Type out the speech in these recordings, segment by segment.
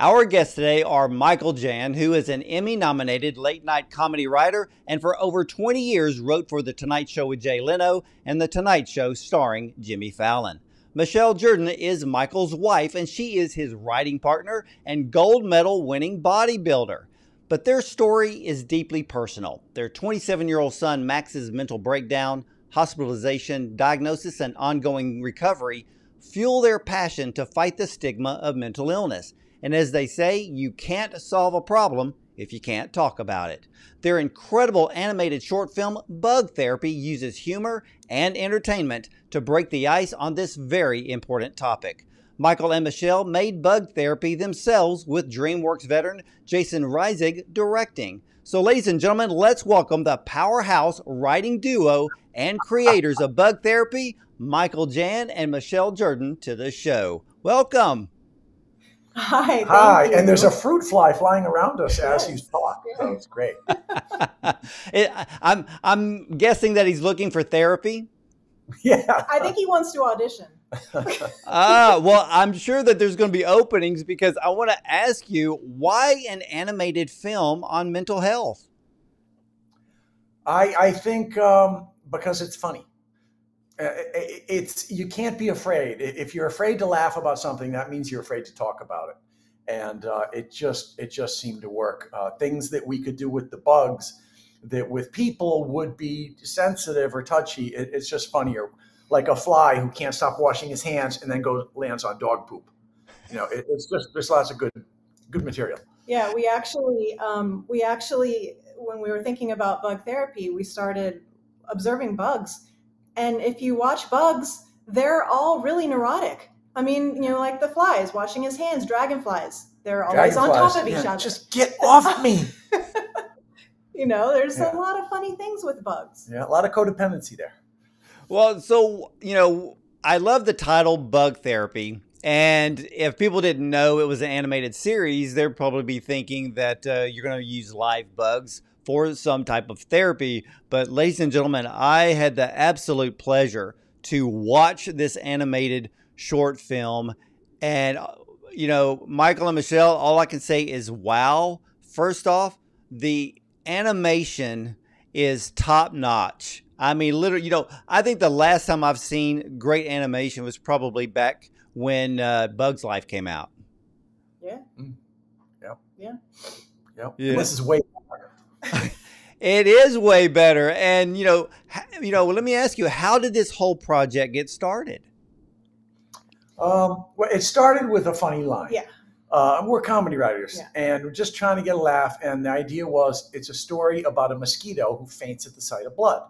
Our guests today are Michael Jann, who is an Emmy-nominated late-night comedy writer and for over 20 years wrote for The Tonight Show with Leno and The Tonight Show starring Jimmy Fallon. Michele Jourdan is Michael's wife, and she is his writing partner and gold medal winning bodybuilder. But their story is deeply personal. Their 27-year-old son Max's mental breakdown, hospitalization, diagnosis, and ongoing recovery fuel their passion to fight the stigma of mental illness. And as they say, you can't solve a problem if you can't talk about it. Their incredible animated short film, Bug Therapy, uses humor and entertainment to break the ice on this very important topic. Michael and Michele made Bug Therapy themselves with DreamWorks veteran Jason Reisig directing. So ladies and gentlemen, let's welcome the powerhouse writing duo and creators of Bug Therapy, Michael Jann and Michele Jourdan, to the show. Welcome. Hi. Hi. And there's a fruit fly flying around us as you talk. So it's great. I'm guessing that he's looking for therapy. Yeah. I think he wants to audition. Well, I'm sure that there's going to be openings because I want to ask you, why an animated film on mental health? I think because it's funny. You can't be afraid. If you're afraid to laugh about something, that means you're afraid to talk about it. And it just seemed to work. Things that we could do with the bugs that with people would be sensitive or touchy. It's just funnier. Like a fly who can't stop washing his hands and then lands on dog poop. You know, it's just, there's lots of good material. Yeah, we actually, when we were thinking about bug therapy, we started observing bugs. And if you watch bugs, they're all really neurotic. I mean, you know, like the flies, washing his hands, dragonflies. They're always on top of each other. Just get off me. You know, there's a lot of funny things with bugs. Yeah, a lot of codependency there. Well, so, you know, I love the title Bug Therapy. And if people didn't know it was an animated series, they'd probably be thinking that you're going to use live bugs for some type of therapy. But ladies and gentlemen, I had the absolute pleasure to watch this animated short film. And, you know, Michael and Michele, all I can say is, wow. First off, the animation is top notch. I mean, literally, you know, I think the last time I've seen great animation was probably back when Bug's Life came out. Yeah. Yep. Yeah. Yep. Yeah. This is way better. It is way better. And, you know, let me ask you, how did this whole project get started? Well, it started with a funny line. Yeah. We're comedy writers, and we're just trying to get a laugh. And the idea was, it's a story about a mosquito who faints at the sight of blood.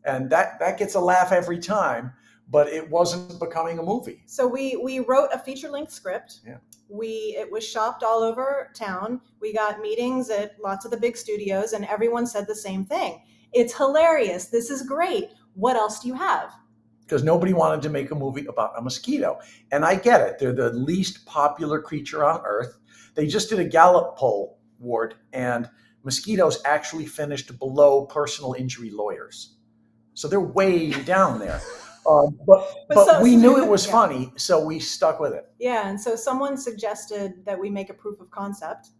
And that gets a laugh every time, but it wasn't becoming a movie. So we wrote a feature-length script. Yeah. It was shopped all over town. We got meetings at lots of the big studios, and everyone said the same thing. It's hilarious. This is great. What else do you have? Because nobody wanted to make a movie about a mosquito. And I get it. They're the least popular creature on Earth. They just did a Gallup poll, Ward, and mosquitoes actually finished below personal injury lawyers. So they're way down there. But we knew it was funny, so we stuck with it. Yeah, and so someone suggested that we make a proof of concept.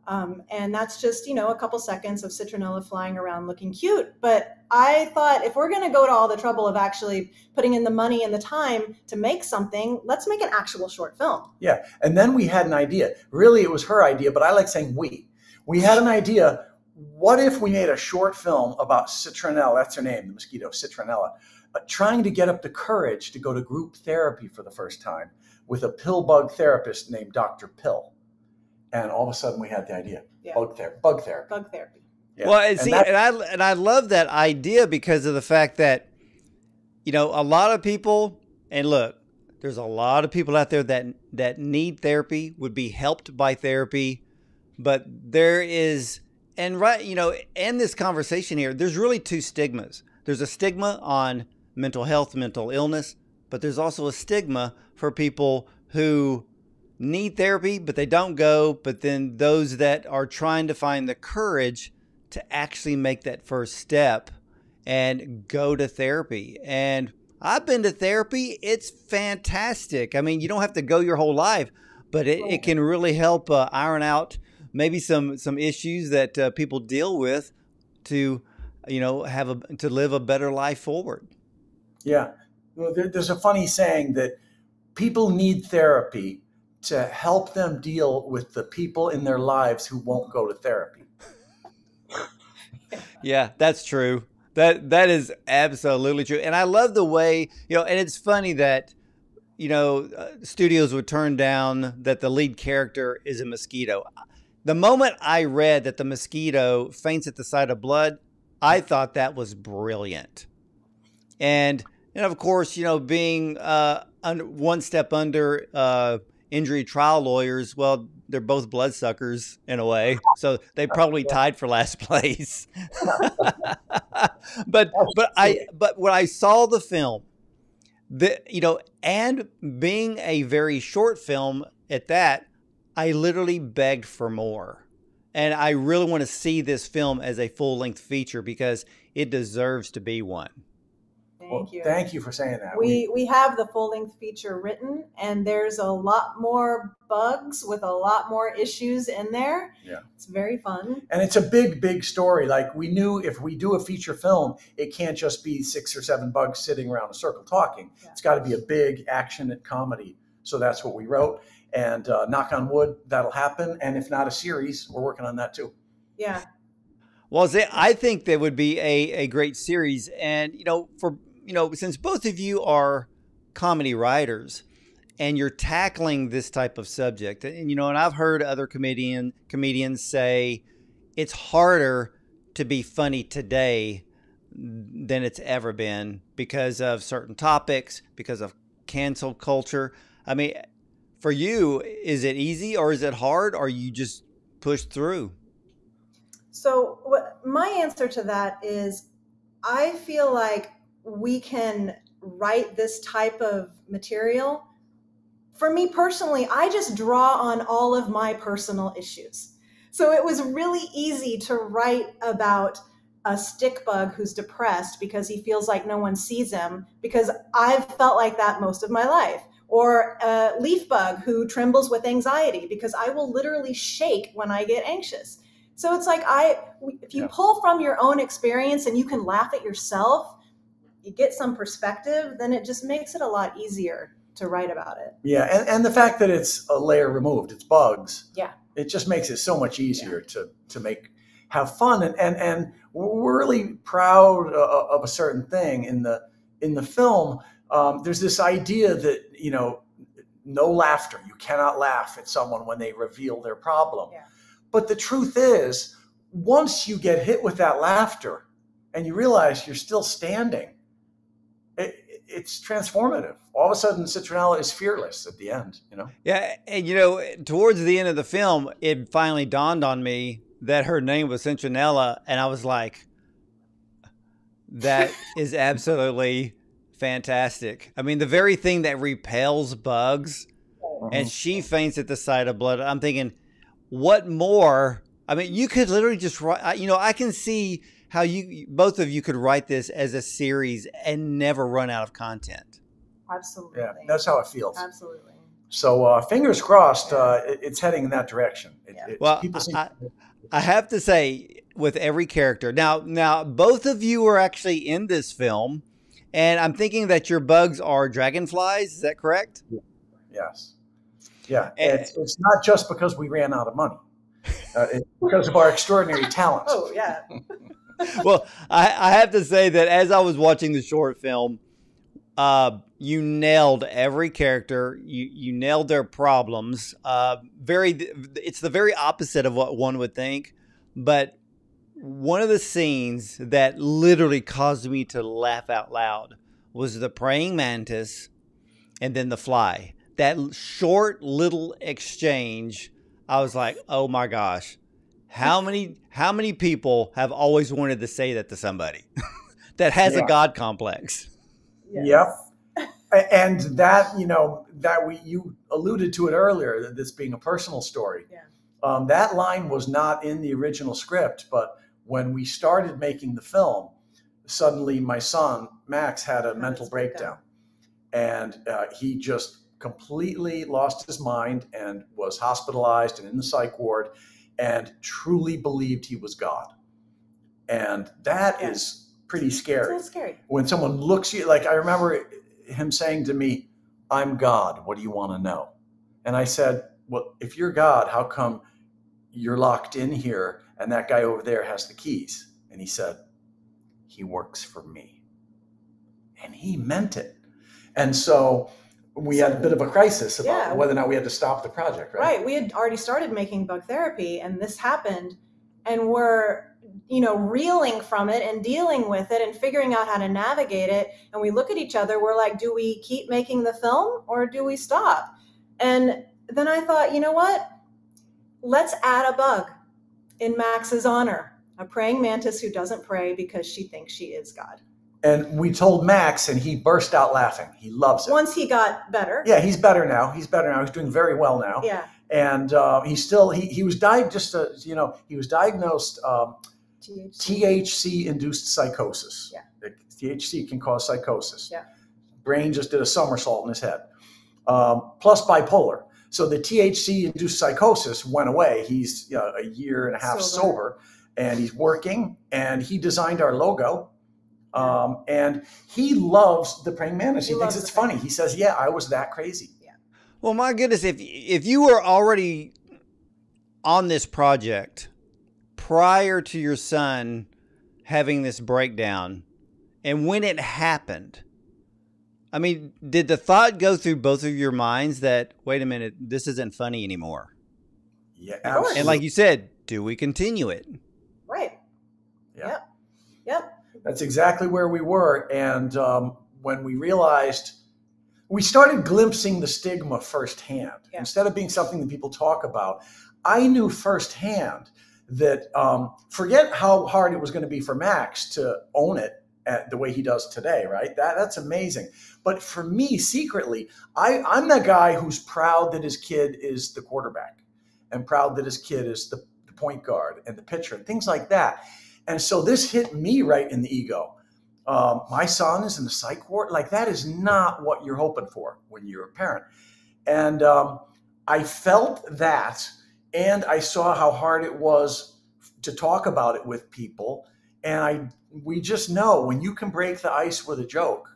And that's just, you know, a couple seconds of citronella flying around looking cute. But I thought, if we're going to go to all the trouble of actually putting in the money and the time to make something, let's make an actual short film. Yeah, and then we had an idea. Really, it was her idea, but I like saying we. We had an idea. What if we made a short film about citronella, that's her name, the mosquito, citronella, trying to get up the courage to go to group therapy for the first time with a pill bug therapist named Dr. Pill. And all of a sudden we had the idea, bug therapy. Bug therapy. Yeah. Well, and I love that idea because of the fact that, you know, a lot of people, and look, there's a lot of people out there that need therapy, would be helped by therapy, but there is, and right, you know, in this conversation here, there's really two stigmas. There's a stigma on mental health, mental illness, but there's also a stigma for people who need therapy, but they don't go. But then those that are trying to find the courage to actually make that first step and go to therapy. And I've been to therapy. It's fantastic. I mean, you don't have to go your whole life, but it can really help iron out maybe some issues that people deal with to, to live a better life forward. Yeah. Well, there's a funny saying that people need therapy to help them deal with the people in their lives who won't go to therapy. Yeah, that's true. That is absolutely true. And I love the way, and it's funny that, studios would turn down that the lead character is a mosquito. The moment I read that the mosquito faints at the sight of blood, I thought that was brilliant. And of course, being one step under injury trial lawyers, well, they're both bloodsuckers in a way, so they probably tied for last place. but when I saw the film, and being a very short film at that, I literally begged for more. And I really want to see this film as a full-length feature because it deserves to be one. Thank you. Thank you for saying that. We have the full-length feature written, and there's a lot more bugs with a lot more issues in there. Yeah. It's very fun. And it's a big, big story. Like, we knew if we do a feature film, it can't just be 6 or 7 bugs sitting around a circle talking. Yeah. It's got to be a big action and comedy. So that's what we wrote. And knock on wood, that'll happen. And if not a series, we're working on that too. Yeah. Well, I think that would be a great series. And, since both of you are comedy writers and you're tackling this type of subject, and I've heard other comedians say it's harder to be funny today than it's ever been because of certain topics, because of cancel culture. I mean, for you, is it easy or is it hard, or you just push through? So my answer to that is, I feel like we can write this type of material. For me personally, I just draw on all of my personal issues. So it was really easy to write about a stick bug who's depressed because he feels like no one sees him, because I've felt like that most of my life. Or a leaf bug who trembles with anxiety because I will literally shake when I get anxious. So it's like, if you pull from your own experience and you can laugh at yourself, you get some perspective, then it just makes it a lot easier to write about it. Yeah, and the fact that it's a layer removed, it's bugs. Yeah. It just makes it so much easier to have fun. And we're really proud of a certain thing in the film. There's this idea that, no laughter. You cannot laugh at someone when they reveal their problem. Yeah. But the truth is, once you get hit with that laughter and you realize you're still standing, it's transformative. All of a sudden, Citronella is fearless at the end, Yeah, and towards the end of the film, it finally dawned on me that her name was Citronella, and I was like, that is absolutely fantastic. I mean, the very thing that repels bugs, and she faints at the sight of blood. I'm thinking, what more? I mean, you could literally just write, I can see how both of you could write this as a series and never run out of content. Absolutely. Yeah, that's how it feels. Absolutely. So fingers crossed, it's heading in that direction. Well, I have to say, with every character, now both of you are actually in this film, and I'm thinking that your bugs are dragonflies. Is that correct? Yes. Yeah, it's not just because we ran out of money. It's because of our extraordinary talents. Oh, yeah. Well, I have to say that as I was watching the short film, you nailed every character. You nailed their problems. It's the very opposite of what one would think. But one of the scenes that literally caused me to laugh out loud was the praying mantis and then the fly. That short little exchange, I was like, oh my gosh, how many people have always wanted to say that to somebody that has a God complex? Yes. Yep. And that, you alluded to it earlier, this being a personal story. Yeah. That line was not in the original script, but when we started making the film, suddenly my son, Max, had a mental breakdown. And he just completely lost his mind and was hospitalized and in the psych ward and truly believed he was God. And that is pretty scary. It's a little scary. When someone looks at you, like I remember him saying to me, "I'm God. What do you want to know?" And I said, "Well, if you're God, how come you're locked in here and that guy over there has the keys?" And he said, "He works for me." And he meant it. And so we had a bit of a crisis about whether or not we had to stop the project, right? Right. We had already started making bug therapy, and this happened, and we're, you know, reeling from it and dealing with it and figuring out how to navigate it. And we look at each other, we're like, do we keep making the film or do we stop? And then I thought, you know what? Let's add a bug in Max's honor, a praying mantis who doesn't pray because she thinks she is God. And we told Max, and he burst out laughing. He loves it. Once he got better. Yeah, he's better now. He's better now. He's doing very well now. Yeah. And he was diagnosed, he was diagnosed THC-induced psychosis. Yeah. THC can cause psychosis. Yeah. Brain just did a somersault in his head. Plus bipolar. So the THC-induced psychosis went away. He's a year and a half sober, and he's working, and he designed our logo. And he loves the praying mantis. He thinks it's funny. He says, "Yeah, I was that crazy." Yeah. Well, my goodness, if you were already on this project prior to your son having this breakdown, and when it happened, I mean, did the thought go through both of your minds that, wait a minute, this isn't funny anymore? Yeah, absolutely. And like you said, do we continue it? Right. Yeah. Yep. That's exactly where we were. And when we realized, we started glimpsing the stigma firsthand. Yeah. Instead of being something that people talk about, I knew firsthand that forget how hard it was going to be for Max to own it at the way he does today, right? That's amazing. But for me, secretly, I'm the guy who's proud that his kid is the quarterback and proud that his kid is the point guard and the pitcher and things like that. And so this hit me right in the ego. My son is in the psych ward. Like, that is not what you're hoping for when you're a parent. And I felt that, and I saw how hard it was to talk about it with people. And we just know when you can break the ice with a joke,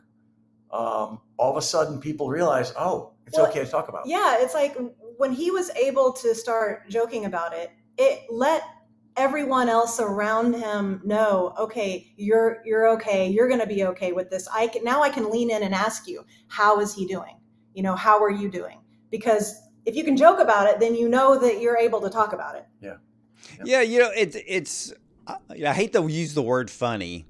all of a sudden people realize, oh, it's okay to talk about. Yeah, it's like when he was able to start joking about it, it let everyone else around him know, okay, you're okay. You're going to be okay with this. Now I can lean in and ask you, how is he doing? You know, how are you doing? Because if you can joke about it, then you know that you're able to talk about it. Yeah. Yeah. You know, it's, I hate to use the word funny,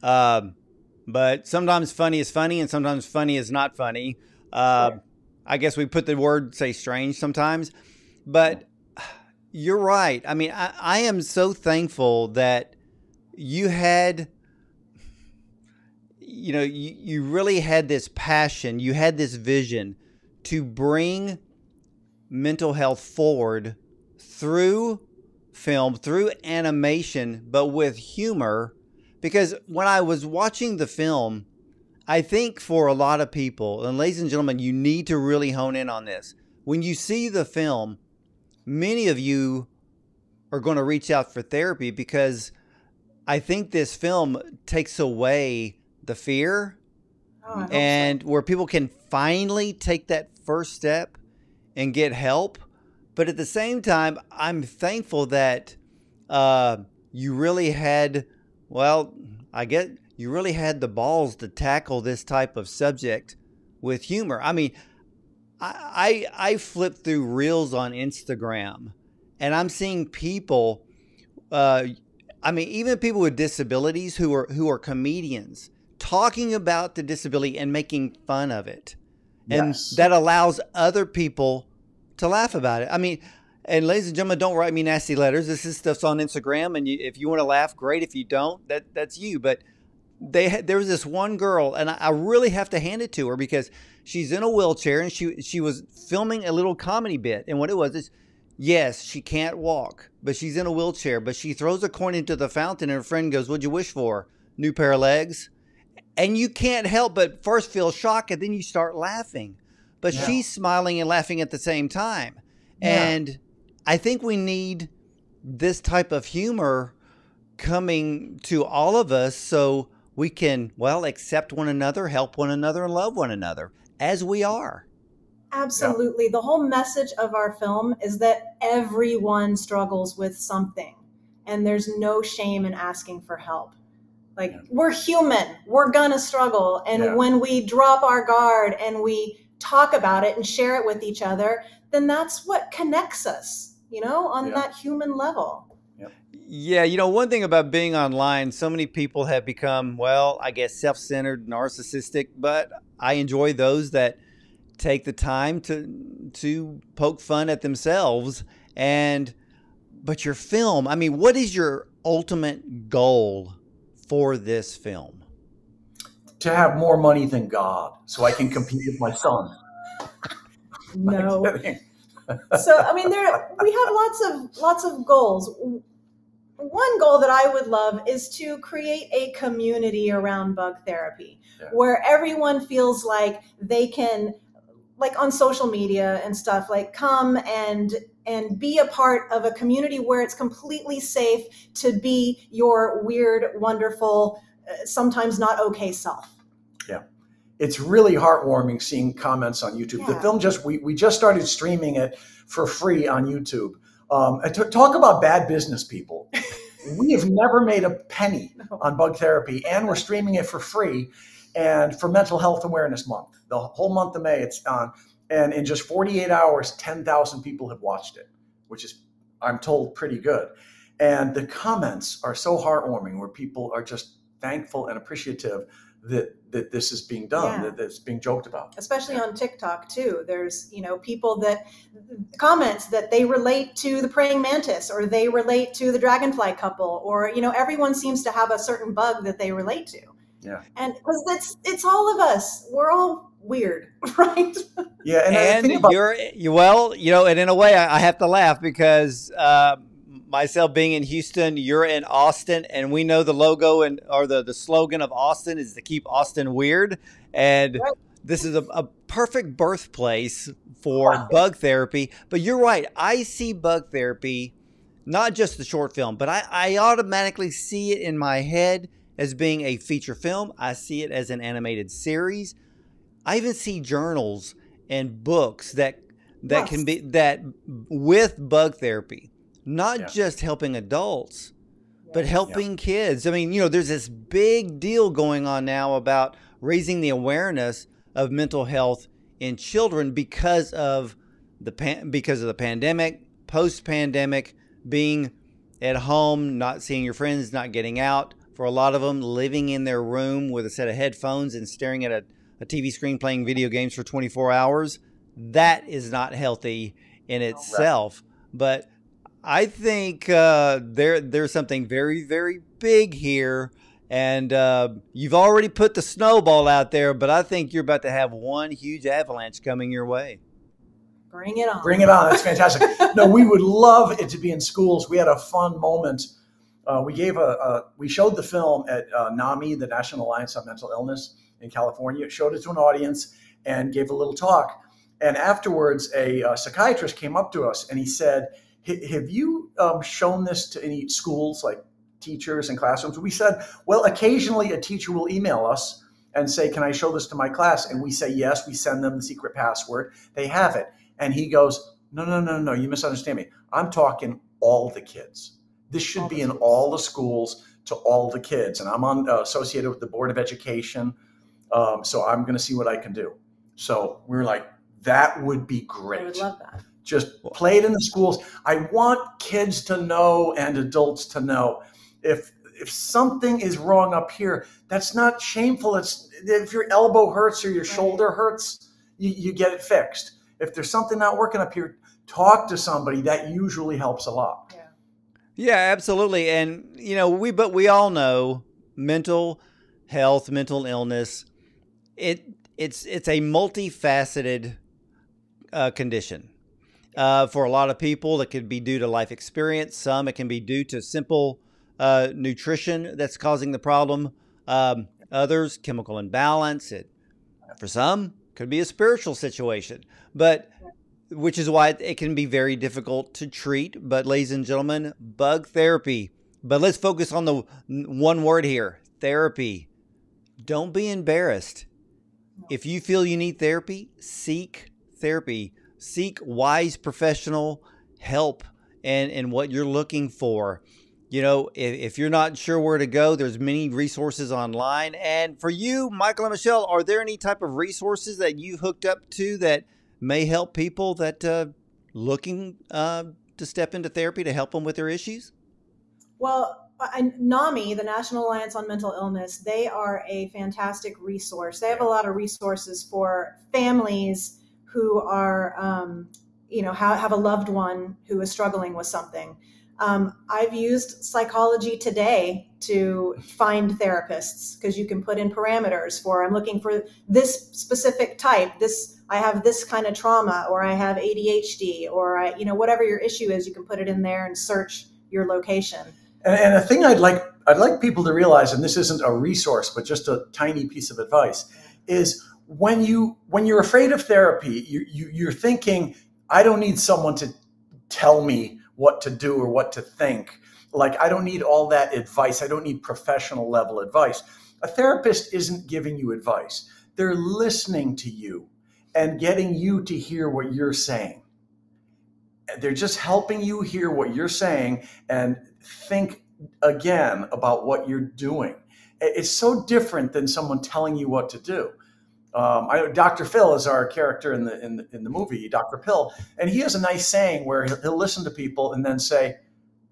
but sometimes funny is funny and sometimes funny is not funny. Sure. I guess we put the word, say, strange sometimes, but you're right. I mean, I am so thankful that you had, you really had this passion, you had this vision to bring mental health forward through film, through animation, but with humor. Because when I was watching the film, I think for a lot of people, and ladies and gentlemen, you need to really hone in on this. When you see the film, many of you are going to reach out for therapy because I think this film takes away the fear and where people can finally take that first step and get help. But at the same time, I'm thankful that you really had, you really had the balls to tackle this type of subject with humor. I mean, I flip through reels on Instagram and I'm seeing people, even people with disabilities who are comedians talking about the disability and making fun of it. And that allows other people to laugh about it. I mean, and ladies and gentlemen, don't write me nasty letters. This is stuff's on Instagram. And if you want to laugh, great. If you don't, that's you. But there was this one girl, and I really have to hand it to her because she's in a wheelchair and she was filming a little comedy bit. And what it was is, yes, she can't walk, but she's in a wheelchair, but she throws a coin into the fountain and her friend goes, "What'd you wish for? New pair of legs?" And you can't help but first feel shock and then you start laughing. but Yeah. she's smiling and laughing at the same time. Yeah. And I think we need this type of humor coming to all of us so we can, well, accept one another, help one another, and love one another as we are. Absolutely. The whole message of our film is that everyone struggles with something, and there's no shame in asking for help. Like, we're human, we're gonna struggle. And when we drop our guard and we talk about it and share it with each other, then that's what connects us, you know, on that human level. Yeah, you know, one thing about being online, so many people have become, well, I guess self-centered, narcissistic, but I enjoy those that take the time to poke fun at themselves. But your film, I mean, what is your ultimate goal for this film? To have more money than God, so I can compete with my son. No. So, I mean, we have lots of goals. One goal that I would love is to create a community around bug therapy where everyone feels like they can, like on social media and stuff, like come and be a part of a community where it's completely safe to be your weird, wonderful, sometimes not okay self. Yeah. It's really heartwarming seeing comments on YouTube. Yeah. The film we just started streaming it for free on YouTube. Talk about bad business, people. We have never made a penny on bug therapy, and we're streaming it for free. And for Mental Health Awareness Month, the whole month of May, it's on. And in just 48 hours, 10,000 people have watched it, which is, I'm told, pretty good. And the comments are so heartwarming, where people are just thankful and appreciative that this is being done, that it's being joked about. Especially on TikTok too. There's, you know, people that comments that they relate to the praying mantis, or they relate to the dragonfly couple, or, you know, everyone seems to have a certain bug that they relate to. Yeah. And because it's all of us. We're all weird, right? Yeah. And well, you know, and in a way I have to laugh because myself being in Houston, you're in Austin, and we know the logo or the slogan of Austin is to keep Austin weird. And this is a perfect birthplace for bug therapy. But you're right. I see bug therapy, not just the short film, but I automatically see it in my head as being a feature film. I see it as an animated series. I even see journals and books that can be with bug therapy. Not just helping adults, but helping kids. I mean, you know, there's this big deal going on now about raising the awareness of mental health in children because of the pandemic, post-pandemic, being at home, not seeing your friends, not getting out. For a lot of them, living in their room with a set of headphones and staring at a TV screen playing video games for 24 hours. That is not healthy in itself. But I think there's something very, very big here. And you've already put the snowball out there, but I think you're about to have one huge avalanche coming your way. Bring it on. Bring it on. That's fantastic. No, we would love it to be in schools. We had a fun moment. We showed the film at NAMI, the National Alliance on Mental Illness in California. Showed it to an audience and gave a little talk. And afterwards, a psychiatrist came up to us and he said, have you shown this to any schools, like teachers and classrooms? We said, well, occasionally a teacher will email us and say, can I show this to my class? And we say, yes. We send them the secret password. They have it. And he goes, no, you misunderstand me. I'm talking all the kids. This should be in all the schools to all the kids. And I'm associated with the Board of Education. So I'm going to see what I can do. So we're like, that would be great. I would love that. Just play it in the schools. I want kids to know and adults to know if something is wrong up here, that's not shameful. It's if your elbow hurts or your shoulder hurts, you get it fixed. If there's something not working up here, talk to somebody. That usually helps a lot. Yeah, absolutely. And you know, we all know mental health, mental illness. It's a multifaceted condition. For a lot of people, it could be due to life experience. Some, it can be due to simple nutrition that's causing the problem. Others, chemical imbalance. For some, could be a spiritual situation, but which is why it can be very difficult to treat. But ladies and gentlemen, bug therapy. But let's focus on the one word here, therapy. Don't be embarrassed. If you feel you need therapy, seek therapy. Seek wise professional help and what you're looking for. You know, if you're not sure where to go, there's many resources online. And for you, Michael and Michele, are there any type of resources that you hooked up to that may help people that looking to step into therapy to help them with their issues? Well, NAMI, the National Alliance on Mental Illness, they are a fantastic resource. They have a lot of resources for families who are, you know, have a loved one who is struggling with something. I've used Psychology Today to find therapists because you can put in parameters for, I'm looking for this specific type, I have this kind of trauma, or I have ADHD, or you know, whatever your issue is, you can put it in there and search your location. And a thing I'd like people to realize, and this isn't a resource, but just a tiny piece of advice, is when you're afraid of therapy, you're thinking, I don't need someone to tell me what to do or what to think. Like, I don't need all that advice. I don't need professional level advice. A therapist isn't giving you advice. They're listening to you and getting you to hear what you're saying. They're just helping you hear what you're saying and think again about what you're doing. It's so different than someone telling you what to do. Dr. Phil is our character in the movie, Dr. Pill, and he has a nice saying where he'll listen to people and then say,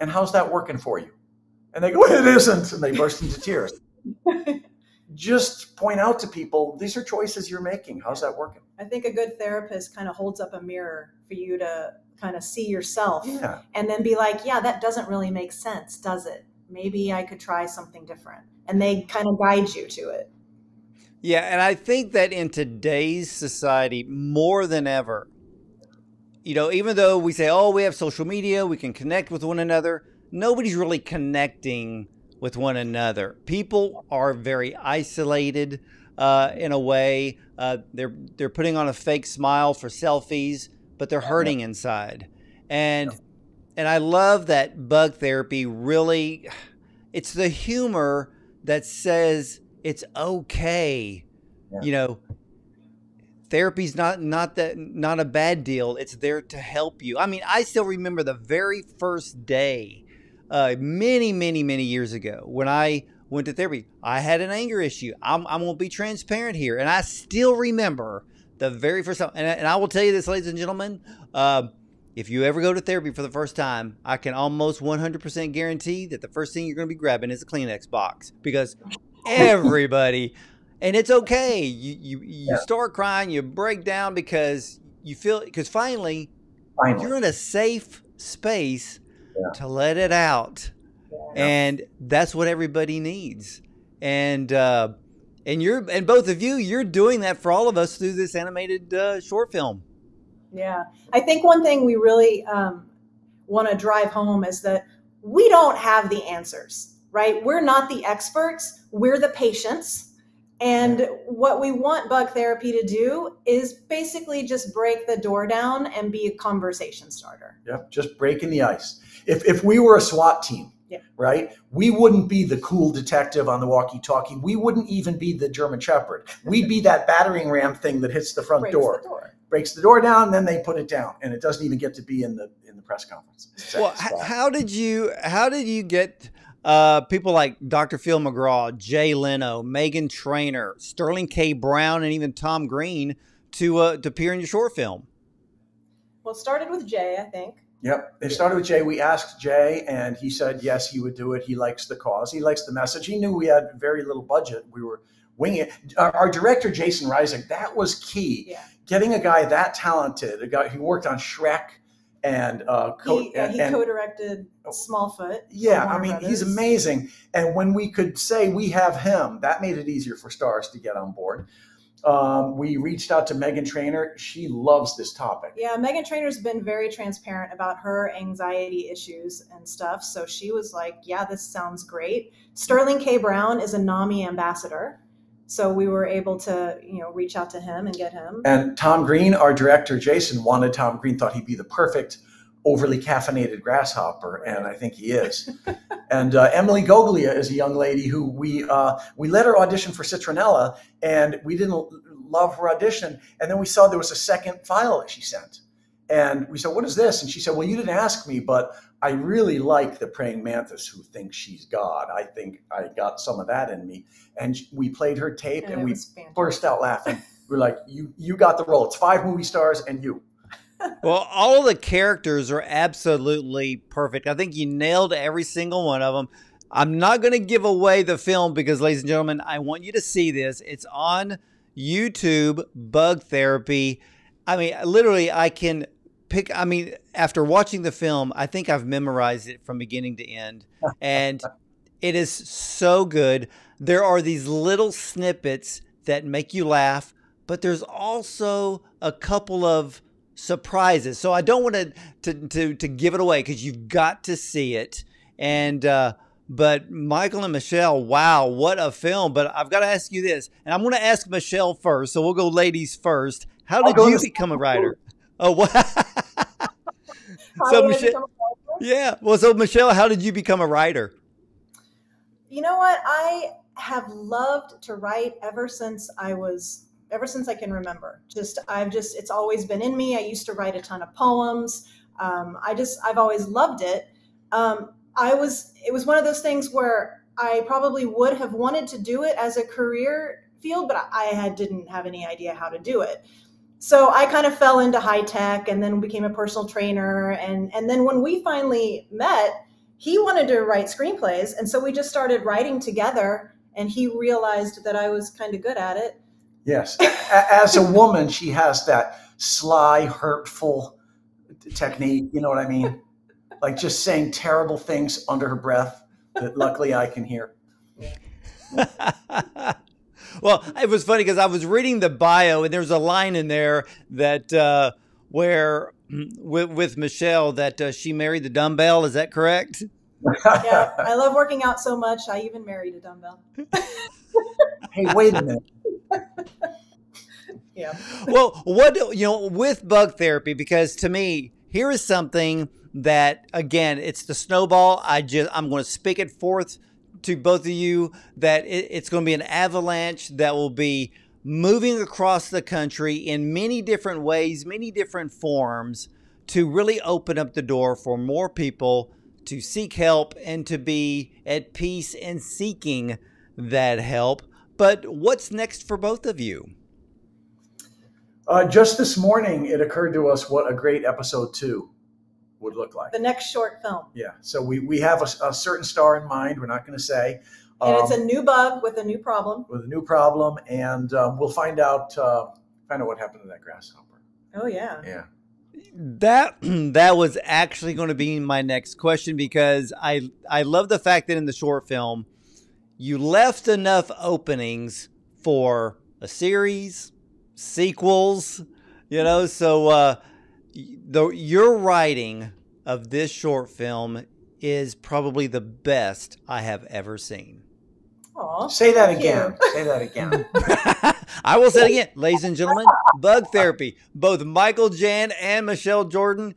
"And how's that working for you?" And they go, "It isn't," and they burst into tears. Just point out to people, these are choices you're making. How's that working? I think a good therapist kind of holds up a mirror for you to kind of see yourself, and then be like, yeah, that doesn't really make sense, does it? Maybe I could try something different. And they kind of guide you to it. Yeah, and I think that in today's society, more than ever, you know, even though we say, oh, we have social media, we can connect with one another, nobody's really connecting with one another. People are very isolated in a way. They're putting on a fake smile for selfies, but they're hurting inside. And I love that bug therapy really, it's the humor that says it's okay. You know, therapy's not a bad deal. It's there to help you. I mean, I still remember the very first day, many years ago, when I went to therapy. I had an anger issue. I'm going to be transparent here. And I still remember the very first time. And I will tell you this, ladies and gentlemen, if you ever go to therapy for the first time, I can almost 100% guarantee that the first thing you're going to be grabbing is a Kleenex box, because everybody, and it's okay. You start crying, you break down because you feel, because finally you're in a safe space to let it out. And that's what everybody needs. And both of you, you're doing that for all of us through this animated short film. Yeah. I think one thing we really want to drive home is that we don't have the answers, right? We're not the experts. We're the patients. And what we want bug therapy to do is basically just break the door down and be a conversation starter. Yep, just breaking the ice. If we were a SWAT team, right, we wouldn't be the cool detective on the walkie-talkie. We wouldn't even be the German Shepherd. We'd be that battering ram thing that hits the front door. Breaks the door down, and then they put it down, and it doesn't even get to be in the press conference. Well, how did you get people like Dr. Phil McGraw, Jay Leno, Meghan Trainor, Sterling K. Brown, and even Tom Green to appear in your short film? Well, it started with Jay, I think. Yep, it started with Jay. We asked Jay, and he said yes, he would do it. He likes the cause. He likes the message. He knew we had very little budget. We were winging it. Our director, Jason Reisig, that was key. Yeah. Getting a guy that talented, a guy who worked on Shrek, and he co-directed Smallfoot. Yeah, I mean, he's amazing. And when we could say we have him, that made it easier for stars to get on board. We reached out to Meghan Trainor. She loves this topic. Yeah, Meghan Trainor's been very transparent about her anxiety issues and stuff. So she was like, yeah, this sounds great. Sterling K. Brown is a NAMI ambassador. So we were able to, reach out to him and get him. And Tom Green, our director, Jason, wanted Tom Green, thought he'd be the perfect overly caffeinated grasshopper, and I think he is. And Emily Goglia is a young lady who we let her audition for Citronella, and we didn't love her audition. And then we saw there was a second file that she sent. And we said, what is this? And she said, well, you didn't ask me, but I really like the praying mantis who thinks she's God. I think I got some of that in me. And we played her tape, and we burst out laughing. We're like, you got the role. It's 5 movie stars and you. Well, all of the characters are absolutely perfect. I think you nailed every single one of them. I'm not going to give away the film because, ladies and gentlemen, I want you to see this. It's on YouTube, Bug Therapy. I mean, literally, I can pick. I mean, after watching the film, I think I've memorized it from beginning to end. And it is so good. There are these little snippets that make you laugh, but there's also a couple of surprises. So I don't want to give it away because you've got to see it. And but Michael and Michele, wow, what a film. But I've got to ask you this, and I'm going to ask Michele first. So we'll go ladies first. How did you become a writer? Oh, what? So Michele, yeah. Well, so Michele, how did you become a writer? You know what? I have loved to write ever since I can remember. It's always been in me. I used to write a ton of poems. I've always loved it. It was one of those things where I probably would have wanted to do it as a career field, but I didn't have any idea how to do it. So I kind of fell into high tech and then became a personal trainer. And then when we finally met, he wanted to write screenplays. And so we just started writing together, and he realized that I was kind of good at it. Yes. As a woman, she has that sly, hurtful technique. You know what I mean? Like just saying terrible things under her breath that luckily I can hear. Well, it was funny because I was reading the bio, and there's a line in there that where with Michele that she married the dumbbell. Is that correct? Yeah, I love working out so much. I even married a dumbbell. Hey, wait a minute. Yeah. Well, with Bug Therapy, because to me, here is something that, again, it's the snowball. I'm going to speak it forth to both of you that it's going to be an avalanche that will be moving across the country in many different ways, many different forms, to really open up the door for more people to seek help and to be at peace in seeking that help. But what's next for both of you? Just this morning, it occurred to us what a great episode 2 would look like. The next short film. Yeah. So we have a certain star in mind. We're not going to say. And it's a new bug with a new problem. With a new problem. And we'll find out what happened to that grasshopper. Oh, yeah. Yeah. That was actually going to be my next question, because I love the fact that in the short film, you left enough openings for a series, sequels, so your writing of this short film is probably the best I have ever seen. Aw, say that again. Say that again. I will say it again. Ladies and gentlemen, Bug Therapy. Both Michael Jann and Michele Jourdan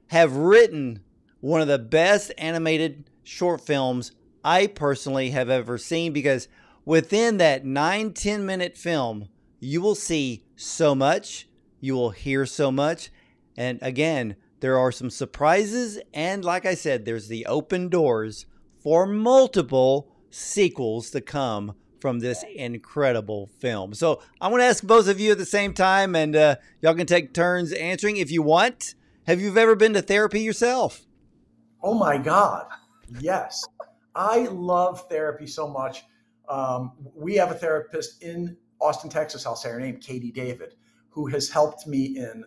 have written one of the best animated short films I personally have ever seen, because within that 9-10 minute film, you will see so much, you will hear so much. And again, there are some surprises. And like I said, there's the open doors for multiple sequels to come from this incredible film. So I'm going to ask both of you at the same time, and y'all can take turns answering if you want. Have you ever been to therapy yourself? Oh my God. Yes. I love therapy so much. We have a therapist in Austin, Texas, I'll say her name, Katie David, who has helped me in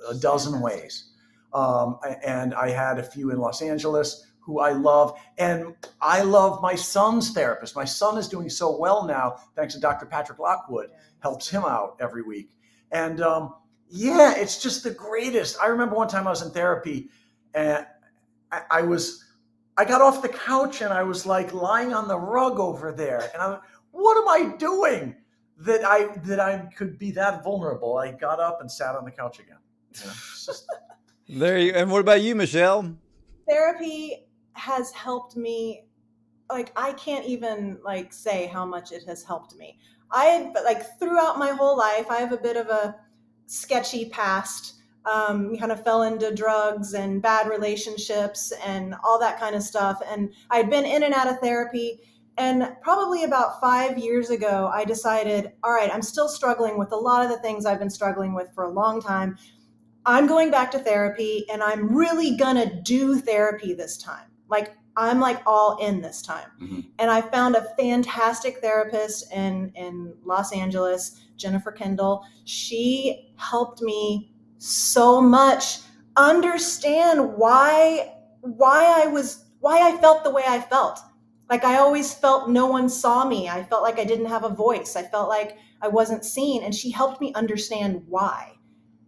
a dozen ways. And I had a few in Los Angeles who I love. And I love my son's therapist. My son is doing so well now, thanks to Dr. Patrick Lockwood, helps him out every week. And yeah, it's just the greatest. I remember one time I was in therapy, and I got off the couch and I was like lying on the rug over there. And what am I doing? that I could be that vulnerable. I got up and sat on the couch again. You know, it's just... There you. And what about you, Michele? Therapy has helped me. Like, I can't even like say how much it has helped me. Like throughout my whole life, I have a bit of a sketchy past. Kind of fell into drugs and bad relationships and all that kind of stuff. And I'd been in and out of therapy. And probably about 5 years ago, I decided, all right, I'm still struggling with a lot of the things I've been struggling with for a long time. I'm going back to therapy, and I'm really gonna do therapy this time. Like, I'm like all in this time. Mm-hmm. And I found a fantastic therapist in Los Angeles, Jennifer Kendall. She helped me so much understand why I felt the way I felt. Like, I always felt no one saw me. I felt like I didn't have a voice. I felt like I wasn't seen. And she helped me understand why.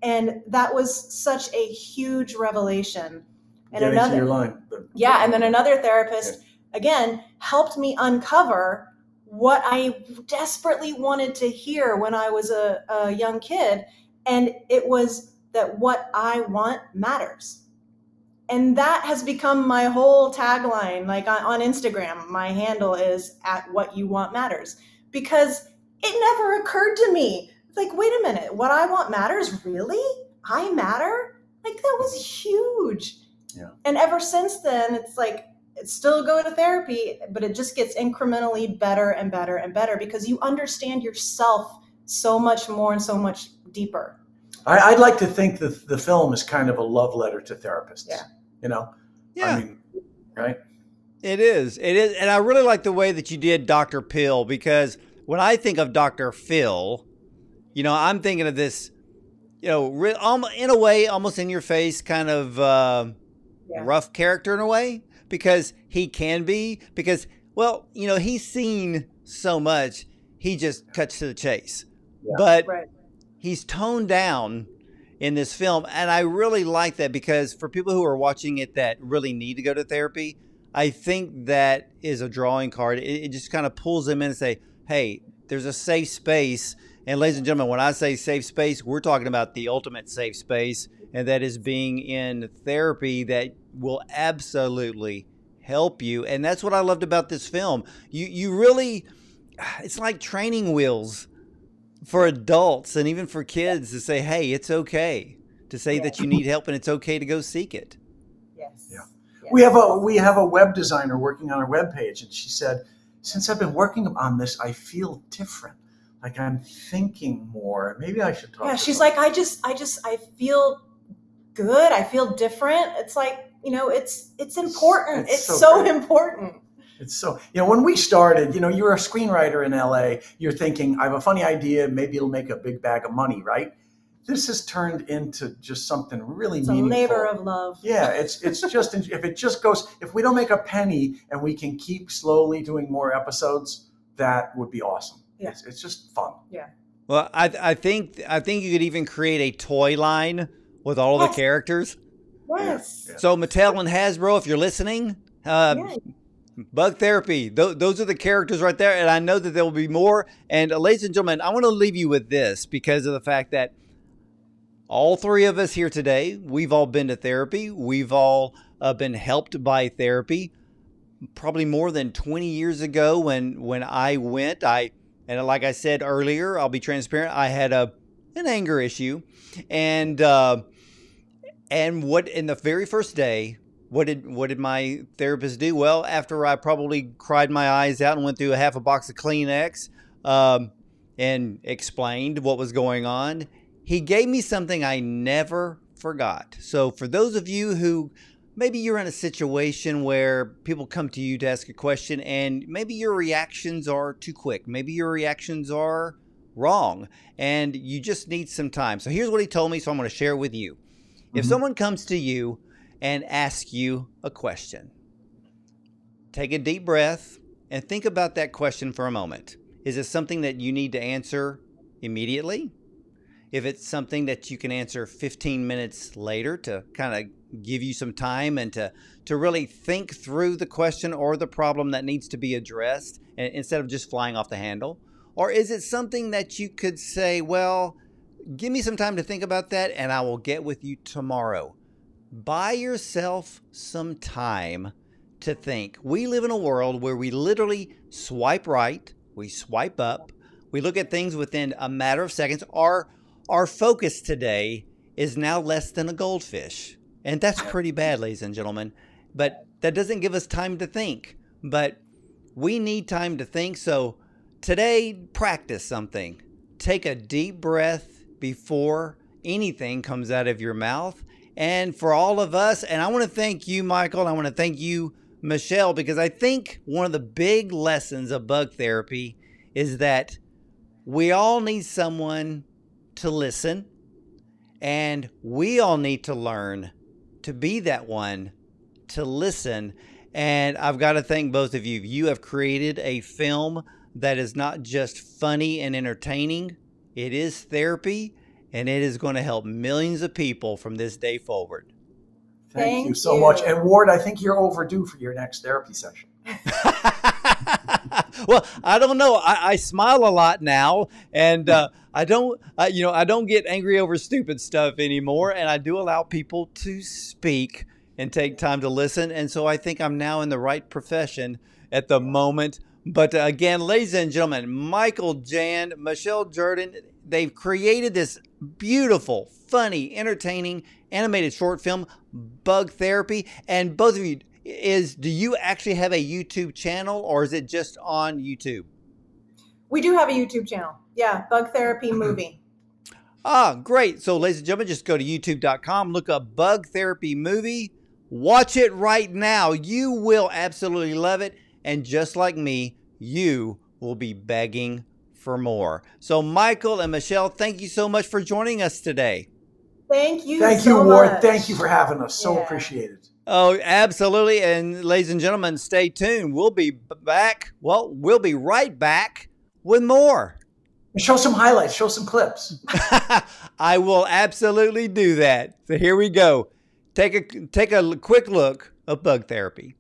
And that was such a huge revelation. And Get into your line. Yeah. And then another therapist, again, helped me uncover what I desperately wanted to hear when I was a young kid. And it was that what I want matters. And that has become my whole tagline. Like on Instagram, my handle is @whatyouwantmatters, because it never occurred to me. Like, wait a minute, what I want matters? Really? I matter? Like, that was huge. Yeah. And ever since then, it's like, it's still go to therapy, but it just gets incrementally better and better and better, because you understand yourself so much more and so much deeper. I'd like to think that the film is kind of a love letter to therapists. Yeah. You know? Yeah. I mean, right? It is. It is. And I really like the way that you did Dr. Phil, because when I think of Dr. Phil, you know, I'm thinking of this, you know, in a way, almost in your face kind of rough character in a way, because he can be, because, well, you know, he's seen so much, he just cuts to the chase. Yeah. But he's toned down in this film. And I really like that, because for people who are watching it that really need to go to therapy, I think that is a drawing card. It just kind of pulls them in and say, hey, there's a safe space. And ladies and gentlemen, when I say safe space, we're talking about the ultimate safe space. And that is being in therapy that will absolutely help you. And that's what I loved about this film. You really, it's like training wheels for adults and even for kids to say, hey, it's okay to say that you need help, and it's okay to go seek it. Yes. Yeah. Yes. We have a web designer working on our webpage, and she said, since I've been working on this, I feel different. Like, I'm thinking more. Maybe I should talk. Yeah. She's like, I feel good. I feel different. It's like, you know, it's important. It's so important. It's so, you know, when we started, you know, you're a screenwriter in LA, you're thinking, I have a funny idea, maybe it'll make a big bag of money, right? This has turned into just something really meaningful. It's a labor of love. Yeah, it's just, if it just goes, if we don't make a penny and we can keep slowly doing more episodes, that would be awesome. Yeah. It's just fun. Yeah. Well, I think you could even create a toy line with all the characters. Yes. Yeah. So Mattel and Hasbro, if you're listening, Bug Therapy, those are the characters right there. And I know that there will be more. And ladies and gentlemen, I want to leave you with this, because of the fact that all three of us here today, we've all been to therapy. We've all been helped by therapy. Probably more than 20 years ago when I went, and like I said earlier, I'll be transparent, I had an anger issue. And what, in the very first day, what did my therapist do? Well, after I probably cried my eyes out and went through a half a box of Kleenex and explained what was going on, he gave me something I never forgot. So for those of you who maybe you're in a situation where people come to you to ask a question and maybe your reactions are too quick, maybe your reactions are wrong, and you just need some time. So here's what he told me, so I'm going to share it with you. If someone comes to you and ask you a question, take a deep breath and think about that question for a moment. Is it something that you need to answer immediately? If it's something that you can answer 15 minutes later to kind of give you some time and to really think through the question or the problem that needs to be addressed, instead of just flying off the handle. Or is it something that you could say, well, give me some time to think about that and I will get with you tomorrow? Buy yourself some time to think. We live in a world where we literally swipe right, we swipe up, we look at things within a matter of seconds. Our focus today is now less than a goldfish. And that's pretty bad, ladies and gentlemen. But that doesn't give us time to think. But we need time to think. So today, practice something. Take a deep breath before anything comes out of your mouth. And for all of us, and I want to thank you, Michael, and I want to thank you, Michele, because I think one of the big lessons of bug therapy is that we all need someone to listen, and we all need to learn to be that one to listen. And I've got to thank both of you. You have created a film that is not just funny and entertaining. It is therapy, and it is going to help millions of people from this day forward. Thank you so much. And Ward, I think you're overdue for your next therapy session. Well, I don't know. I smile a lot now, and I don't get angry over stupid stuff anymore. And I do allow people to speak and take time to listen. And so I think I'm now in the right profession at the moment. But again, ladies and gentlemen, Michael Jann, Michele Jourdan, they've created this beautiful, funny, entertaining, animated short film, Bug Therapy. And both of you, do you actually have a YouTube channel, or is it just on YouTube? We do have a YouTube channel. Yeah, Bug Therapy Movie. Ah, great. So ladies and gentlemen, just go to youtube.com, look up Bug Therapy Movie, watch it right now. You will absolutely love it. And just like me, you will be begging for more. So Michael and Michele, thank you so much for joining us today. Thank you Thank so you, Ward. much. Thank you for having us. So appreciated. Oh, absolutely. And ladies and gentlemen, stay tuned. We'll be back. Well, we'll be right back with more. Show some highlights. Show some clips. I will absolutely do that. So here we go. Take a quick look of Bug Therapy.